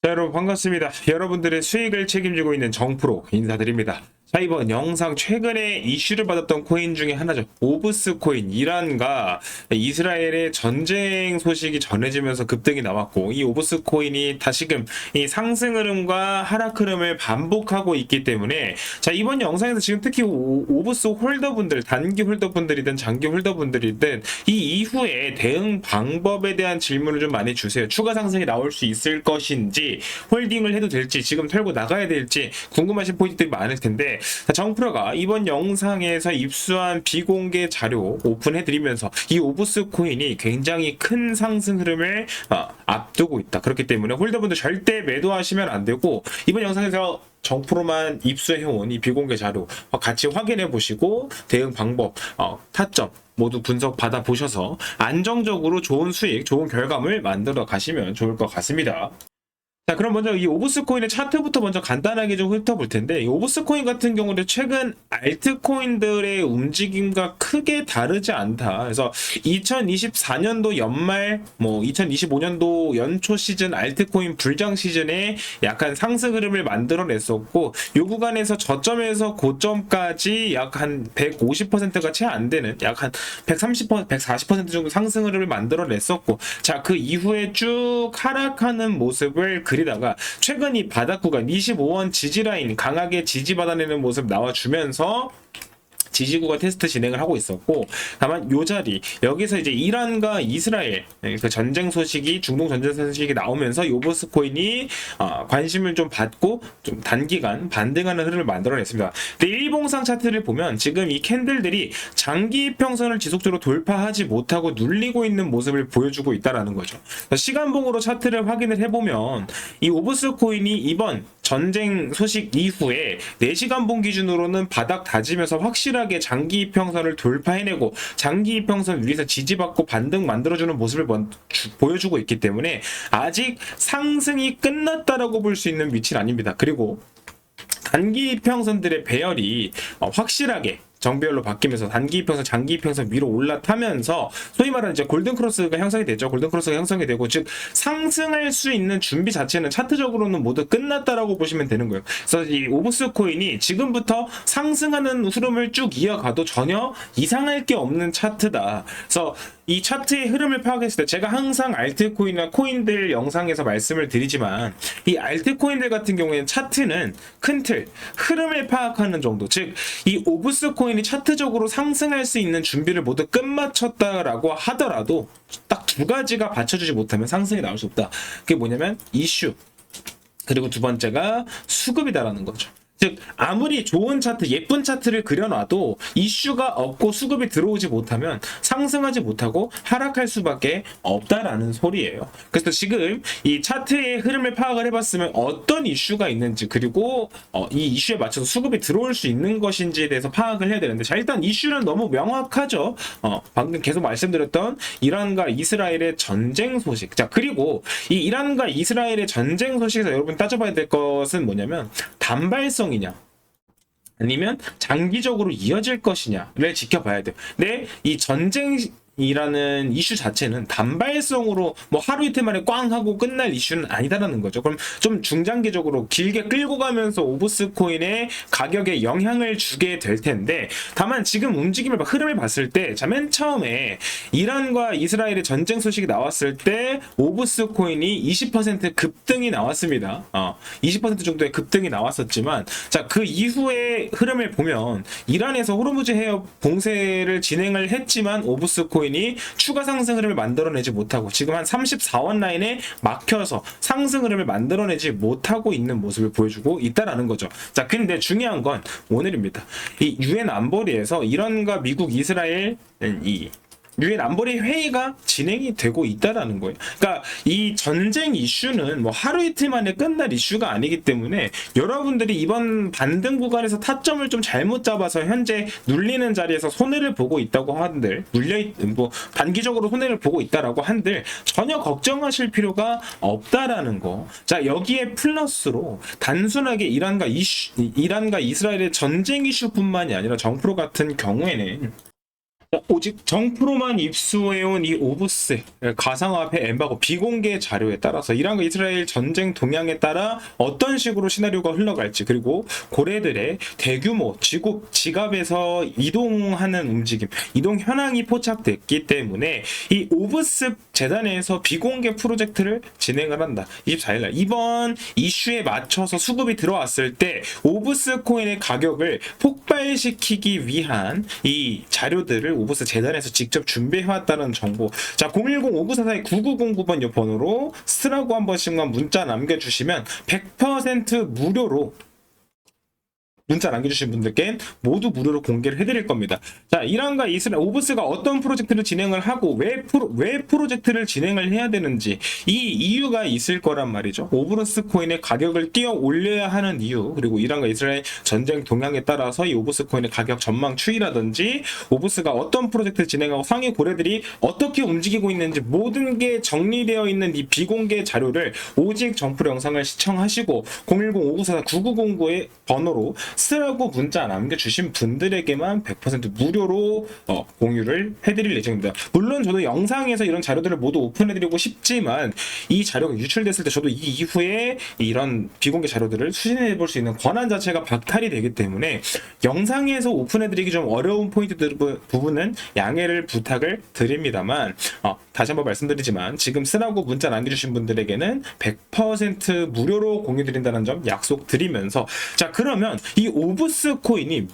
자, 여러분 반갑습니다. 여러분들의 수익을 책임지고 있는 정프로 인사드립니다. 자, 이번 영상 최근에 이슈를 받았던 코인 중에 하나죠. 오브스 코인. 이란과 이스라엘의 전쟁 소식이 전해지면서 급등이 나왔고, 이 오브스 코인이 다시금 이 상승 흐름과 하락 흐름을 반복하고 있기 때문에, 자, 이번 영상에서 지금 특히 오브스 홀더분들, 단기 홀더분들이든 장기 홀더분들이든 이 이후에 대응 방법에 대한 질문을 좀 많이 주세요. 추가 상승이 나올 수 있을 것인지, 홀딩을 해도 될지, 지금 털고 나가야 될지 궁금하신 포인트들이 많을 텐데, 정프로가 이번 영상에서 입수한 비공개 자료 오픈해드리면서 이 오브스 코인이 굉장히 큰 상승 흐름을 앞두고 있다. 그렇기 때문에 홀더분들 절대 매도하시면 안 되고, 이번 영상에서 정프로만 입수해온 이 비공개 자료 같이 확인해 보시고 대응 방법, 타점 모두 분석 받아 보셔서 안정적으로 좋은 수익, 좋은 결과물 만들어 가시면 좋을 것 같습니다. 자, 그럼 먼저 이 오브스 코인의 차트부터 먼저 간단하게 좀 훑어볼 텐데, 이 오브스 코인 같은 경우는 최근 알트코인들의 움직임과 크게 다르지 않다. 그래서 2024년도 연말, 2025년도 연초 시즌 알트코인 불장 시즌에 약간 상승 흐름을 만들어냈었고, 이 구간에서 저점에서 고점까지 약 한 150%가 채 안 되는, 약 한 130%, 140% 정도 상승 흐름을 만들어냈었고, 자, 그 이후에 쭉 하락하는 모습을 그리다가 최근 이 바닥 구간 25원 지지라인 강하게 지지받아내는 모습 나와주면서 지지구가 테스트 진행을 하고 있었고, 다만 요 자리 여기서 이제 이란과 이스라엘 그 전쟁 소식이, 중동 전쟁 소식이 나오면서 요보스 코인이 관심을 좀 받고 좀 단기간 반등하는 흐름을 만들어냈습니다. 근데 일봉상 차트를 보면 지금 이 캔들들이 장기 평선을 지속적으로 돌파하지 못하고 눌리고 있는 모습을 보여주고 있다라는 거죠. 시간봉으로 차트를 확인을 해보면 이 오브스 코인이 이번 전쟁 소식 이후에 4시간 봉 기준으로는 바닥 다지면서 확실하게 장기 이평선을 돌파해내고 장기 이평선 위에서 지지받고 반등 만들어주는 모습을 보여주고 있기 때문에 아직 상승이 끝났다라고 볼 수 있는 위치는 아닙니다. 그리고 단기 이평선들의 배열이 확실하게 정배열로 바뀌면서 단기 이평선, 장기 이평선 위로 올라타면서 소위 말하는 이제 골든 크로스가 형성이 되죠. 골든 크로스가 형성이 되고, 즉 상승할 수 있는 준비 자체는 차트적으로는 모두 끝났다라고 보시면 되는 거예요. 그래서 이 오브스 코인이 지금부터 상승하는 흐름을 쭉 이어가도 전혀 이상할 게 없는 차트다. 그래서 이 차트의 흐름을 파악했을 때 제가 항상 알트코인이나 코인들 영상에서 말씀을 드리지만, 이 알트코인들 같은 경우에는 차트는 큰 틀, 흐름을 파악하는 정도, 즉 이 오브스 코인이 차트적으로 상승할 수 있는 준비를 모두 끝마쳤다라고 하더라도 딱 두 가지가 받쳐주지 못하면 상승이 나올 수 없다. 그게 뭐냐면 이슈, 그리고 두 번째가 수급이다라는 거죠. 즉 아무리 좋은 차트, 예쁜 차트를 그려놔도 이슈가 없고 수급이 들어오지 못하면 상승하지 못하고 하락할 수밖에 없다라는 소리예요. 그래서 지금 이 차트의 흐름을 파악을 해봤으면 어떤 이슈가 있는지, 그리고 이 이슈에 맞춰서 수급이 들어올 수 있는 것인지에 대해서 파악을 해야 되는데, 자, 일단 이슈는 너무 명확하죠. 방금 계속 말씀드렸던 이란과 이스라엘의 전쟁 소식. 자, 그리고 이 이란과 이스라엘의 전쟁 소식에서 여러분 따져봐야 될 것은 뭐냐면, 단발성이냐 아니면 장기적으로 이어질 것이냐를 지켜봐야 돼요. 근데 이 전쟁이라는 이슈 자체는 단발성으로 뭐 하루 이틀 만에 꽝 하고 끝날 이슈는 아니다라는 거죠. 그럼 좀 중장기적으로 길게 끌고 가면서 오브스 코인의 가격에 영향을 주게 될 텐데, 다만 지금 움직임을 흐름을 봤을 때, 자, 맨 처음에 이란과 이스라엘의 전쟁 소식이 나왔을 때 오브스 코인이 20% 급등이 나왔습니다. 20% 정도의 급등이 나왔었지만, 자, 그 이후의 흐름을 보면 이란에서 호르무즈 해협 봉쇄를 진행을 했지만 오브스 코인이 추가 상승 흐름을 만들어내지 못하고 지금 한 34원 라인에 막혀서 상승 흐름을 만들어내지 못하고 있는 모습을 보여주고 있다라는 거죠. 자, 근데 중요한 건 오늘입니다. 이 유엔 안보리에서 이란과 미국, 이스라엘 이 유엔 안보리 회의가 진행이 되고 있다라는 거예요. 그러니까 이 전쟁 이슈는 뭐 하루 이틀 만에 끝날 이슈가 아니기 때문에 여러분들이 이번 반등 구간에서 타점을 좀 잘못 잡아서 현재 눌리는 자리에서 손해를 보고 있다고 한들, 단기적으로 손해를 보고 있다라고 한들 전혀 걱정하실 필요가 없다라는 거. 자, 여기에 플러스로 단순하게 이란과 이스라엘의 전쟁 이슈뿐만이 아니라 정프로 같은 경우에는 오직 정프로만 입수해온 이 오브스 가상화폐 엠바고 비공개 자료에 따라서 이란과 이스라엘 전쟁 동향에 따라 어떤 식으로 시나리오가 흘러갈지, 그리고 고래들의 대규모 지갑에서 이동하는 움직임, 이동 현황이 포착됐기 때문에 이 오브스 재단에서 비공개 프로젝트를 진행을 한다. 24일 날 이번 이슈에 맞춰서 수급이 들어왔을 때 오브스 코인의 가격을 폭발시키기 위한 이 자료들을 오브스 재단에서 직접 준비해왔다는 정보. 자, 010-5944-9909번 이 번호로 스라고 한 번씩만 문자 남겨주시면 100% 무료로 문자 남겨주신 분들께 모두 무료로 공개를 해드릴 겁니다. 자, 이란과 이스라엘 오브스가 어떤 프로젝트를 진행을 하고 왜 프로젝트를 진행을 해야 되는지 이 이유가 있을 거란 말이죠. 오브스 코인의 가격을 띄어 올려야 하는 이유, 그리고 이란과 이스라엘 전쟁 동향에 따라서 이 오브스 코인의 가격 전망 추이라든지 오브스가 어떤 프로젝트를 진행하고 상위 고래들이 어떻게 움직이고 있는지 모든 게 정리되어 있는 이 비공개 자료를 오직 정프로 영상을 시청하시고 010-5944-9909의 번호로 쓰라고 문자 남겨주신 분들에게만 100% 무료로 공유를 해드릴 예정입니다. 물론 저도 영상에서 이런 자료들을 모두 오픈해드리고 싶지만 이 자료가 유출됐을 때 저도 이 이후에 이런 비공개 자료들을 수신해볼 수 있는 권한 자체가 박탈이 되기 때문에 영상에서 오픈해드리기 좀 어려운 포인트들 부분은 양해를 부탁을 드립니다만 다시 한번 말씀드리지만 지금 쓰라고 문자 남겨주신 분들에게는 100% 무료로 공유드린다는 점 약속드리면서, 자, 그러면 이 오브스 코인이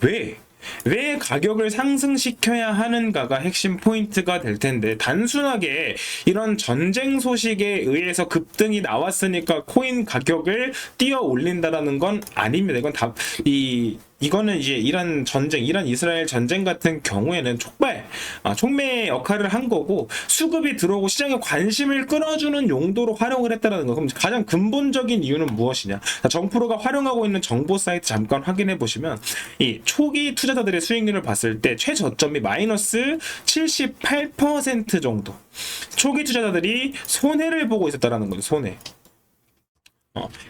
왜 가격을 상승시켜야 하는가가 핵심 포인트가 될 텐데, 단순하게 이런 전쟁 소식에 의해서 급등이 나왔으니까 코인 가격을 띄어 올린다라는 건 아닙니다. 이거는 이제 이란 이스라엘 전쟁 같은 경우에는 촉매 역할을 한 거고, 수급이 들어오고 시장에 관심을 끌어주는 용도로 활용을 했다라는 거. 그럼 가장 근본적인 이유는 무엇이냐? 정프로가 활용하고 있는 정보 사이트 잠깐 확인해 보시면 이 초기 투자자들의 수익률을 봤을 때 최저점이 마이너스 78% 정도. 초기 투자자들이 손해를 보고 있었다라는 거죠. 손해.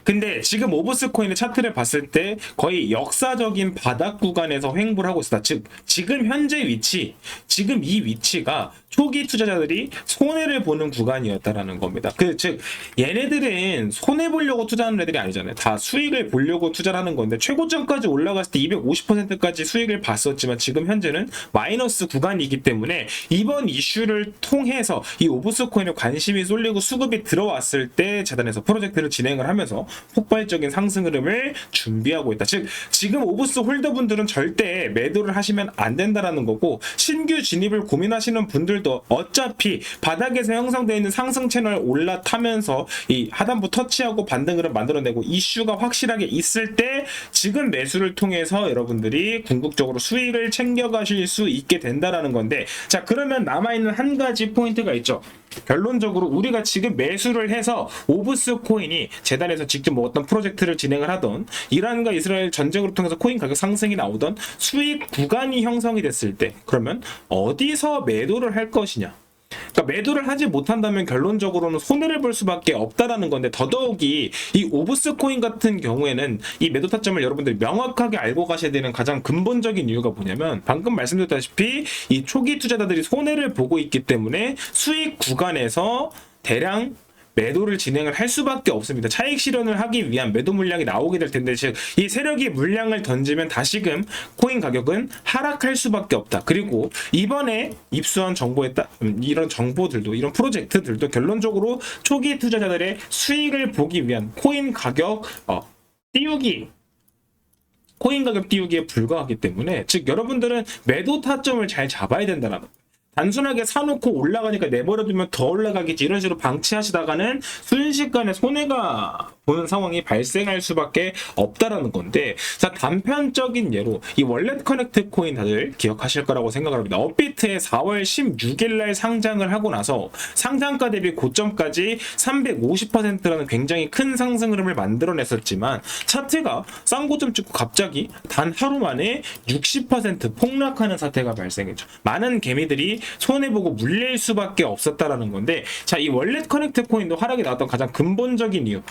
근데 지금 오브스 코인의 차트를 봤을 때 거의 역사적인 바닥 구간에서 횡보를 하고 있다. 즉, 지금 현재 위치, 지금 이 위치가 초기 투자자들이 손해를 보는 구간이었다라는 겁니다. 즉, 얘네들은 손해 보려고 투자하는 애들이 아니잖아요. 다 수익을 보려고 투자를 하는 건데, 최고점까지 올라갔을 때 250%까지 수익을 봤었지만 지금 현재는 마이너스 구간이기 때문에 이번 이슈를 통해서 이 오브스 코인에 관심이 쏠리고 수급이 들어왔을 때 재단에서 프로젝트를 진행을 하면서 폭발적인 상승 흐름을 준비하고 있다. 즉, 지금 오브스 홀더분들은 절대 매도를 하시면 안 된다라는 거고, 신규 진입을 고민하시는 분들도 어차피 바닥에서 형성되어 있는 상승 채널 올라타면서 이 하단부 터치하고 반등 흐름 만들어내고 이슈가 확실하게 있을 때 지금 매수를 통해서 여러분들이 궁극적으로 수익을 챙겨가실 수 있게 된다라는 건데, 자, 그러면 남아있는 한 가지 포인트가 있죠. 결론적으로 우리가 지금 매수를 해서 오브스 코인이 재단에서 직접 뭐 어떤 프로젝트를 진행을 하던, 이란과 이스라엘 전쟁으로 통해서 코인 가격 상승이 나오던 수익 구간이 형성이 됐을 때, 그러면 어디서 매도를 할 것이냐? 그러니까 매도를 하지 못한다면 결론적으로는 손해를 볼 수밖에 없다라는 건데, 더더욱이 이 오브스 코인 같은 경우에는 이 매도 타점을 여러분들이 명확하게 알고 가셔야 되는 가장 근본적인 이유가 뭐냐면, 방금 말씀드렸다시피 이 초기 투자자들이 손해를 보고 있기 때문에 수익 구간에서 대량 매도를 진행을 할 수밖에 없습니다. 차익 실현을 하기 위한 매도 물량이 나오게 될 텐데, 즉 이 세력이 물량을 던지면 다시금 코인 가격은 하락할 수밖에 없다. 그리고 이번에 입수한 정보에 이런 정보들도, 이런 프로젝트들도 결론적으로 초기 투자자들의 수익을 보기 위한 코인 가격 띄우기에 불과하기 때문에, 즉 여러분들은 매도 타점을 잘 잡아야 된다는 거예요. 단순하게 사놓고 올라가니까 내버려두면 더 올라가겠지, 이런 식으로 방치하시다가는 순식간에 손해가 보는 상황이 발생할 수밖에 없다라는 건데, 자, 단편적인 예로 이 월렛 커넥트 코인 다들 기억하실 거라고 생각을 합니다. 업비트에 4월 16일 날 상장을 하고 나서 상장가 대비 고점까지 350%라는 굉장히 큰 상승 흐름을 만들어냈었지만, 차트가 쌍고점 찍고 갑자기 단 하루 만에 60% 폭락하는 사태가 발생했죠. 많은 개미들이 손해보고 물릴 수밖에 없었다라는 건데, 자, 이 월렛 커넥트 코인도 하락이 나왔던 가장 근본적인 이유,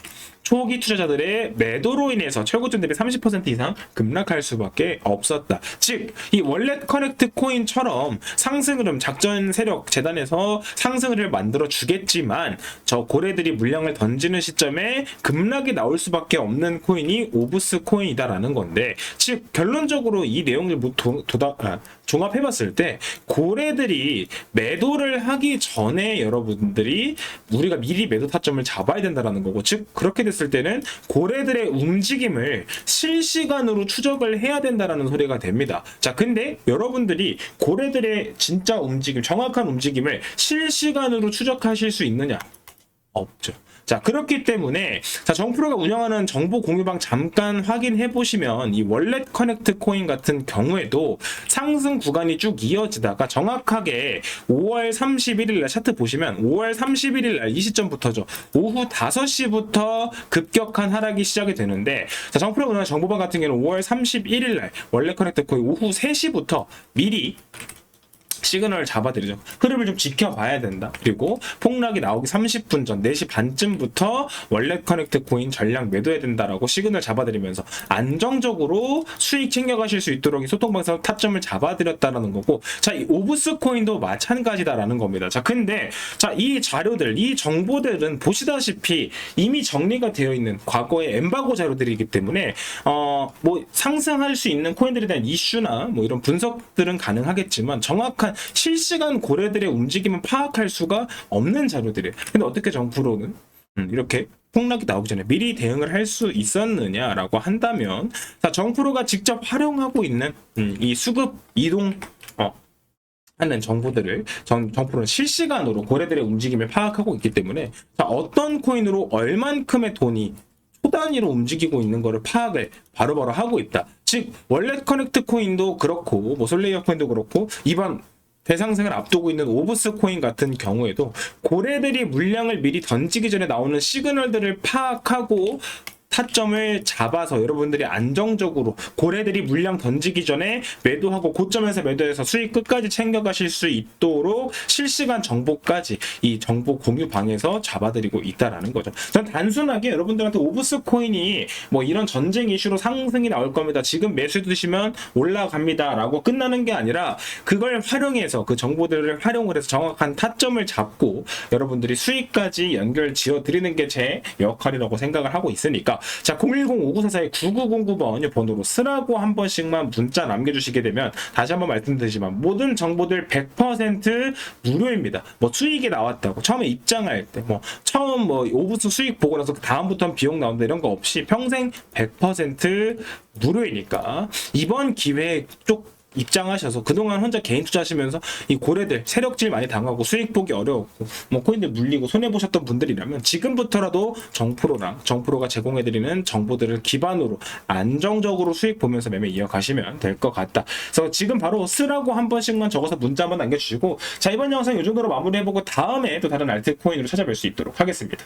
초기 투자자들의 매도로 인해서 최고점 대비 30% 이상 급락할 수밖에 없었다. 즉, 이 월렛 커넥트 코인처럼 상승 흐름 작전 세력 재단에서 상승 흐름을 만들어 주겠지만 저 고래들이 물량을 던지는 시점에 급락이 나올 수밖에 없는 코인이 오브스 코인이다라는 건데, 즉 결론적으로 이 내용을 종합해봤을 때 고래들이 매도를 하기 전에 여러분들이 우리가 미리 매도 타점을 잡아야 된다라는 거고, 즉 그렇게 됐을 때는 고래들의 움직임을 실시간으로 추적을 해야 된다라는 소리가 됩니다. 자, 근데 여러분들이 고래들의 진짜 움직임, 정확한 움직임을 실시간으로 추적하실 수 있느냐? 없죠. 자, 그렇기 때문에 정프로가 운영하는 정보 공유방 잠깐 확인해 보시면 이 월렛 커넥트 코인 같은 경우에도 상승 구간이 쭉 이어지다가 정확하게 5월 31일 날 차트 보시면 5월 31일 날 이 시점부터죠. 오후 5시부터 급격한 하락이 시작이 되는데, 정프로가 운영하는 정보방 같은 경우는 5월 31일 날 월렛 커넥트 코인 오후 3시부터 미리 시그널을 잡아드리죠. 흐름을 좀 지켜봐야 된다. 그리고 폭락이 나오기 30분 전 4시 반쯤부터 월렛 커넥트 코인 전량 매도해야 된다라고 시그널 잡아드리면서 안정적으로 수익 챙겨가실 수 있도록 이 소통방에서 타점을 잡아드렸다라는 거고, 자, 이 오브스 코인도 마찬가지다라는 겁니다. 자, 근데 이 자료들, 이 정보들은 보시다시피 이미 정리가 되어 있는 과거의 엠바고 자료들이기 때문에 뭐 상승할 수 있는 코인들에 대한 이슈나 뭐 이런 분석들은 가능하겠지만 정확한 실시간 고래들의 움직임을 파악할 수가 없는 자료들이에요. 근데 어떻게 정프로는 이렇게 폭락이 나오기 전에 미리 대응을 할 수 있었느냐라고 한다면, 정프로가 직접 활용하고 있는 이 수급 이동 하는 정보들을 정프로는 실시간으로 고래들의 움직임을 파악하고 있기 때문에 어떤 코인으로 얼만큼의 돈이 초 단위로 움직이고 있는 것을 파악을 바로바로 하고 있다. 즉 월렛 커넥트 코인도 그렇고 뭐 솔레이어 코인도 그렇고 이번 대상승을 앞두고 있는 오브스 코인 같은 경우에도 고래들이 물량을 미리 던지기 전에 나오는 시그널들을 파악하고 타점을 잡아서 여러분들이 안정적으로 고래들이 물량 던지기 전에 매도하고 고점에서 매도해서 수익 끝까지 챙겨가실 수 있도록 실시간 정보까지 이 정보 공유방에서 잡아드리고 있다라는 거죠. 전 단순하게 여러분들한테 오브스 코인이 뭐 이런 전쟁 이슈로 상승이 나올 겁니다, 지금 매수 드시면 올라갑니다 라고 끝나는 게 아니라 그걸 활용해서 그 정보들을 활용을 해서 정확한 타점을 잡고 여러분들이 수익까지 연결 지어 드리는 게 제 역할이라고 생각을 하고 있으니까, 자, 010-5944-9909번 번호로 쓰라고 한 번씩만 문자 남겨주시게 되면 다시 한번 말씀드리지만 모든 정보들 100% 무료입니다. 뭐 수익이 나왔다고 처음에 입장할 때 뭐 처음 뭐 오브스 수익 보고 나서 다음부터는 비용 나온다 이런 거 없이 평생 100% 무료이니까 이번 기회에 쪽 입장하셔서 그동안 혼자 개인 투자하시면서 이 고래들 세력질 많이 당하고 수익 보기 어려웠고 뭐 코인들 물리고 손해보셨던 분들이라면 지금부터라도 정프로가 제공해드리는 정보들을 기반으로 안정적으로 수익 보면서 매매 이어가시면 될 것 같다. 그래서 지금 바로 쓰라고 한 번씩만 적어서 문자 한번 남겨주시고, 자, 이번 영상 이 정도로 마무리해보고 다음에 또 다른 알트코인으로 찾아뵐 수 있도록 하겠습니다.